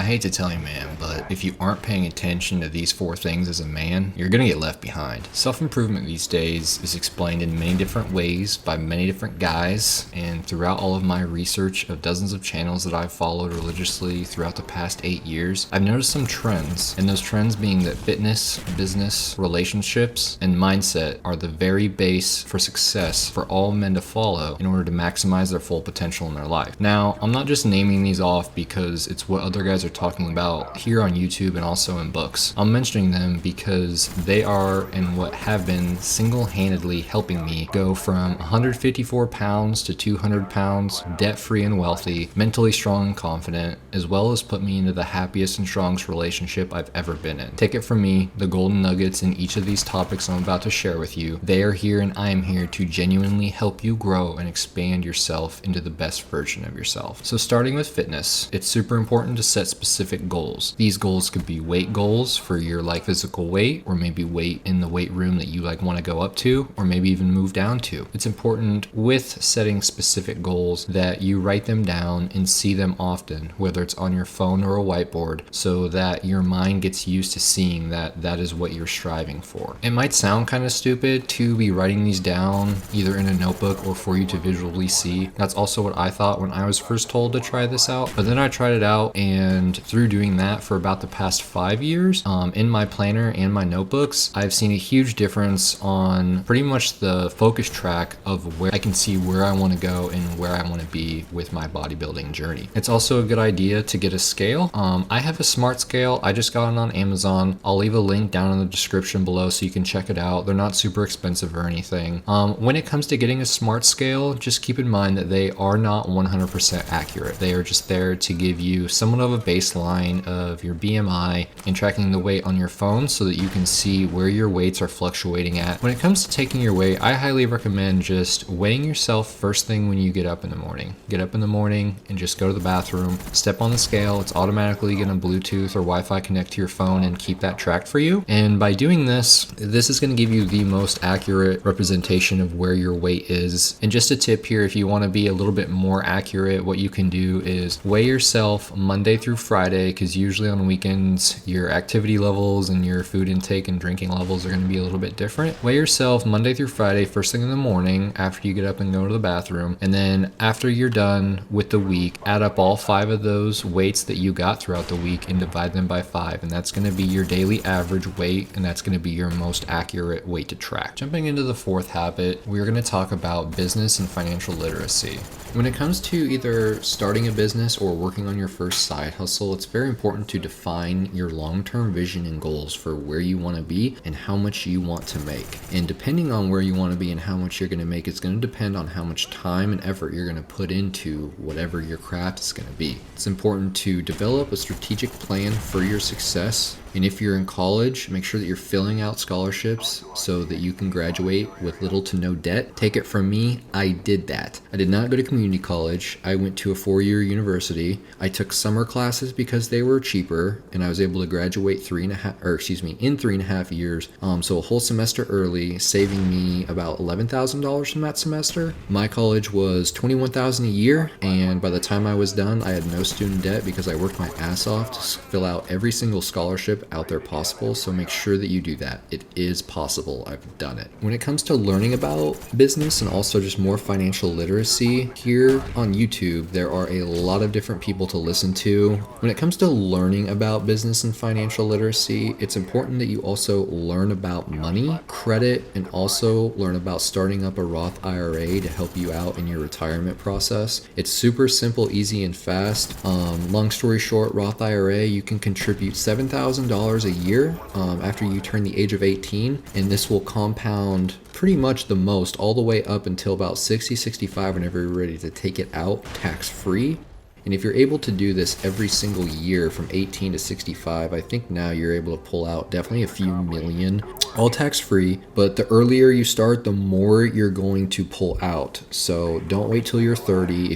I hate to tell you, man, but if you aren't paying attention to these 4 things as a man, you're gonna get left behind. Self-improvement these days is explained in many different ways by many different guys, and throughout all of my research of dozens of channels that I've followed religiously throughout the past 8 years, I've noticed some trends, and those trends being that fitness, business, relationships, and mindset are the very base for success for all men to follow in order to maximize their full potential in their life. Now, I'm not just naming these off because it's what other guys are talking about here on YouTube and also in books. I'm mentioning them because they are and what have been single-handedly helping me go from 154 pounds to 200 pounds, debt-free and wealthy, mentally strong and confident, as well as put me into the happiest and strongest relationship I've ever been in. Take it from me, the golden nuggets in each of these topics I'm about to share with you, they are here and I am here to genuinely help you grow and expand yourself into the best version of yourself. So starting with fitness, it's super important to set specific goals. These goals could be weight goals for your physical weight, or maybe weight in the weight room that you want to go up to, or maybe even move down to. It's important with setting specific goals that you write them down and see them often, whether it's on your phone or a whiteboard, so that your mind gets used to seeing that that is what you're striving for. It might sound kind of stupid to be writing these down either in a notebook or for you to visually see. That's also what I thought when I was first told to try this out, but then I tried it out, and through doing that for about the past 5 years, in my planner and my notebooks, I've seen a huge difference on pretty much the focus track of where I can see where I want to go and where I want to be with my bodybuilding journey. It's also a good idea to get a scale. I have a smart scale. I just got it on Amazon. I'll leave a link down in the description below so you can check it out. They're not super expensive or anything. When it comes to getting a smart scale, just keep in mind that they are not 100% accurate. They are just there to give you somewhat of a baseline of your BMI and tracking the weight on your phone so that you can see where your weights are fluctuating at. When it comes to taking your weight, I highly recommend just weighing yourself first thing when you get up in the morning. Get up in the morning and just go to the bathroom, step on the scale. It's automatically going to Bluetooth or Wi-Fi connect to your phone and keep that tracked for you. And by doing this is going to give you the most accurate representation of where your weight is. And just a tip here, if you want to be a little bit more accurate, what you can do is weigh yourself Monday through Friday, because usually on weekends your activity levels and your food intake and drinking levels are going to be a little bit different. Weigh yourself Monday through Friday first thing in the morning after you get up and go to the bathroom, and then after you're done with the week, add up all 5 of those weights that you got throughout the week and divide them by 5, and that's going to be your daily average weight, and that's going to be your most accurate weight to track. Jumping into the 4th habit, we're going to talk about business and financial literacy. When it comes to either starting a business or working on your first side hustle, it's very important to define your long-term vision and goals for where you want to be and how much you want to make. And depending on where you want to be and how much you're going to make, it's going to depend on how much time and effort you're going to put into whatever your craft is going to be. It's important to develop a strategic plan for your success. And if you're in college, make sure that you're filling out scholarships so that you can graduate with little to no debt. Take it from me, I did that. I did not go to community college. I went to a 4-year university. I took summer classes because they were cheaper, and I was able to graduate in 3.5 years. So a whole semester early, saving me about $11,000 from that semester. My college was $21,000 a year, and by the time I was done, I had no student debt because I worked my ass off to fill out every single scholarship out there possible. So make sure that you do that. It is possible. I've done it. When it comes to learning about business and also just more financial literacy, here on YouTube there are a lot of different people to listen to. When it comes to learning about business and financial literacy, it's important that you also learn about money, credit, and also learn about starting up a Roth IRA to help you out in your retirement process. It's super simple, easy, and fast. Long story short, Roth IRA, you can contribute $7,000 a year after you turn the age of 18, and this will compound pretty much the most all the way up until about 65 whenever you're ready to take it out tax-free. And if you're able to do this every single year from 18 to 65, I think now you're able to pull out definitely a few million all tax free, but the earlier you start, the more you're going to pull out. So don't wait till you're 30.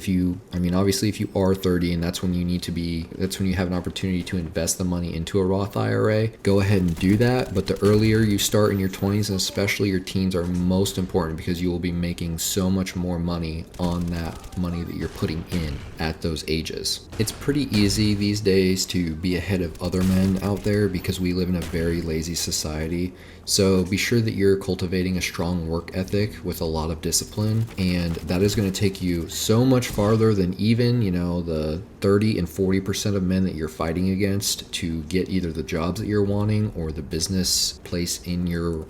Obviously, if you are 30 and that's when you have an opportunity to invest the money into a Roth IRA, go ahead and do that. But the earlier you start in your 20s, and especially your teens, are most important because you will be making so much more money on that money that you're putting in at those ages. It's pretty easy these days to be ahead of other men out there because we live in a very lazy society. So be sure that you're cultivating a strong work ethic with a lot of discipline, and that is going to take you so much farther than even, the 30 and 40% of men that you're fighting against to get either the jobs that you're wanting or the business place in your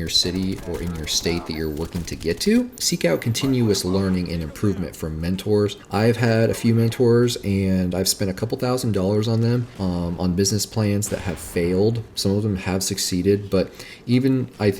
city or in your state that you're working to get to. Seek out continuous learning and improvement from mentors. I've had a few mentors and I've spent a couple $1,000s on them, on business plans that have failed. Some of them have succeeded, but I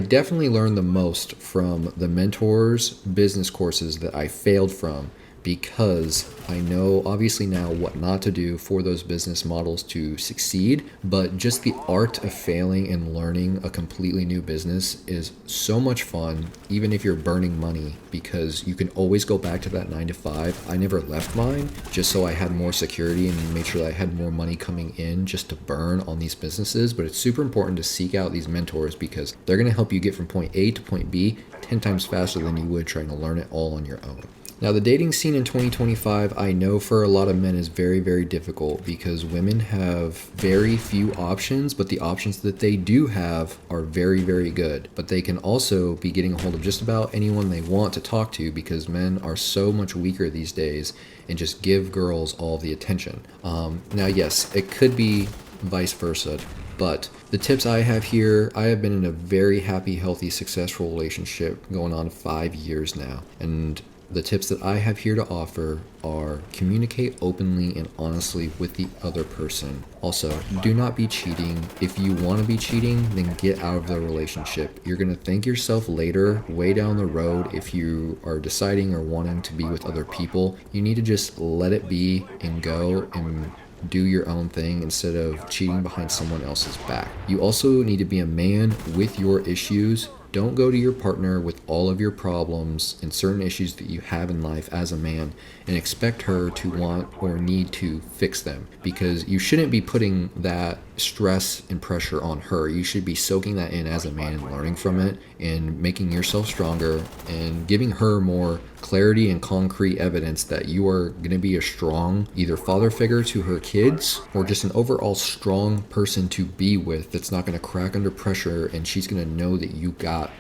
definitely learned the most from the mentors' business courses that I failed from, because I know obviously now what not to do for those business models to succeed, but just the art of failing and learning a completely new business is so much fun, even if you're burning money, because you can always go back to that 9 to 5. I never left mine just so I had more security and made sure that I had more money coming in just to burn on these businesses. But it's super important to seek out these mentors because they're going to help you get from point A to point B 10 times faster than you would trying to learn it all on your own. Now, the dating scene in 2025, I know for a lot of men is very, very difficult because women have very few options, but the options that they do have are very, very good. But they can also be getting a hold of just about anyone they want to talk to because men are so much weaker these days and just give girls all the attention. Now, yes, it could be vice versa. But the tips I have here, I have been in a very happy, healthy, successful relationship going on 5 years now. And the tips that I have here to offer are: communicate openly and honestly with the other person. Also, do not be cheating. If you want to be cheating, then get out of the relationship. You're going to thank yourself later, way down the road, if you are deciding or wanting to be with other people. You need to just let it be and go and do your own thing instead of cheating behind someone else's back. You also need to be a man with your issues. Don't go to your partner with all of your problems and certain issues that you have in life as a man and expect her to want or need to fix them, because you shouldn't be putting that stress and pressure on her. You should be soaking that in as a man and learning from it and making yourself stronger and giving her more clarity and concrete evidence that you are going to be a strong either father figure to her kids or just an overall strong person to be with that's not going to crack under pressure, and she's going to know that you got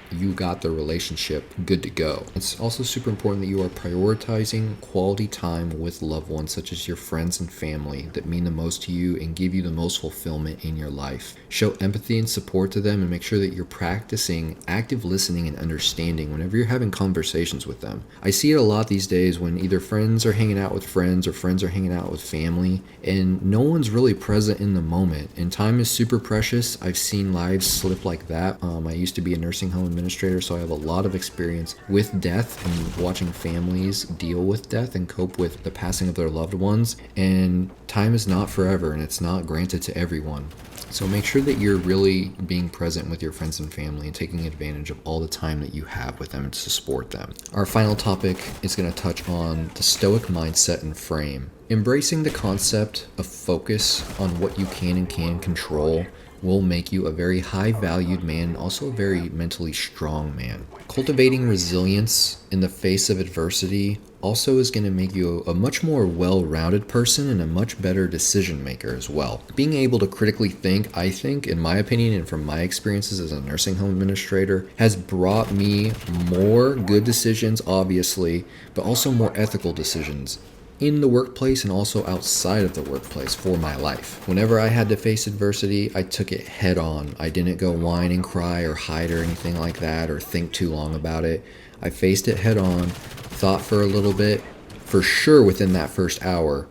the relationship good to go. It's also super important that you are prioritizing quality time with loved ones such as your friends and family that mean the most to you and give you the most fulfillment in your life. Show empathy and support to them and make sure that you're practicing active listening and understanding whenever you're having conversations with them. I see it a lot these days when either friends are hanging out with friends or friends are hanging out with family and no one's really present in the moment, and time is super precious. I've seen lives slip like that. I used to be a nursing home administrator, so I have a lot of experience with death and watching families deal with death and cope with the passing of their loved ones, and time is not forever and it's not granted to everyone. So make sure that you're really being present with your friends and family and taking advantage of all the time that you have with them to support them. Our final topic is going to touch on the stoic mindset and frame. Embracing the concept of focus on what you can and can't control will make you a very high valued man, also a very mentally strong man. Cultivating resilience in the face of adversity also is going to make you a much more well-rounded person and a much better decision maker as well. Being able to critically think, I think, in my opinion and from my experiences as a nursing home administrator, has brought me more good decisions, obviously, but also more ethical decisions in the workplace and also outside of the workplace for my life. Whenever I had to face adversity, I took it head on. I didn't go whine and cry or hide or anything like that or think too long about it. I faced it head on, thought for a little bit, for sure within that first hour,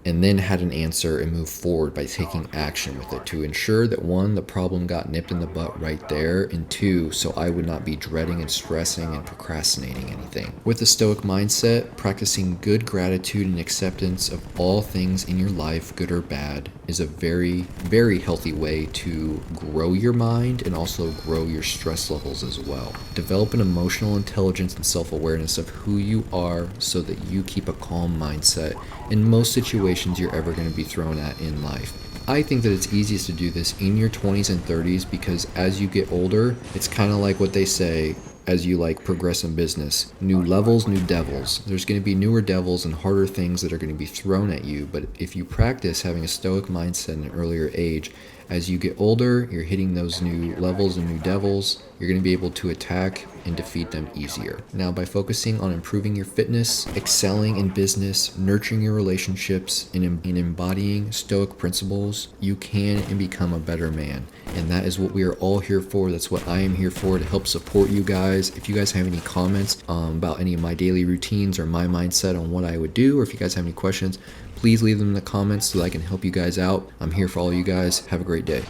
and then had an answer and moved forward by taking action with it to ensure that one, the problem got nipped in the butt right there, and two, so I would not be dreading and stressing and procrastinating anything. With a Stoic mindset, practicing good gratitude and acceptance of all things in your life, good or bad, is a very, very healthy way to grow your mind and also grow your stress levels as well. Develop an emotional intelligence and self-awareness of who you are so that you keep a calm mindset in most situations you're ever going to be thrown at in life. I think that it's easiest to do this in your 20s and 30s because as you get older, it's kind of like what they say as you progress in business. New levels, new devils. There's going to be newer devils and harder things that are going to be thrown at you, but if you practice having a Stoic mindset in an earlier age, as you get older, you're hitting those new levels and new devils, you're going to be able to attack and defeat them easier. Now, by focusing on improving your fitness, excelling in business, nurturing your relationships, and embodying Stoic principles, you can and become a better man. And that is what we are all here for. That's what I am here for, to help support you guys. If you guys have any comments about any of my daily routines or my mindset on what I would do, or if you guys have any questions, please leave them in the comments so that I can help you guys out. I'm here for all you guys. Have a great day.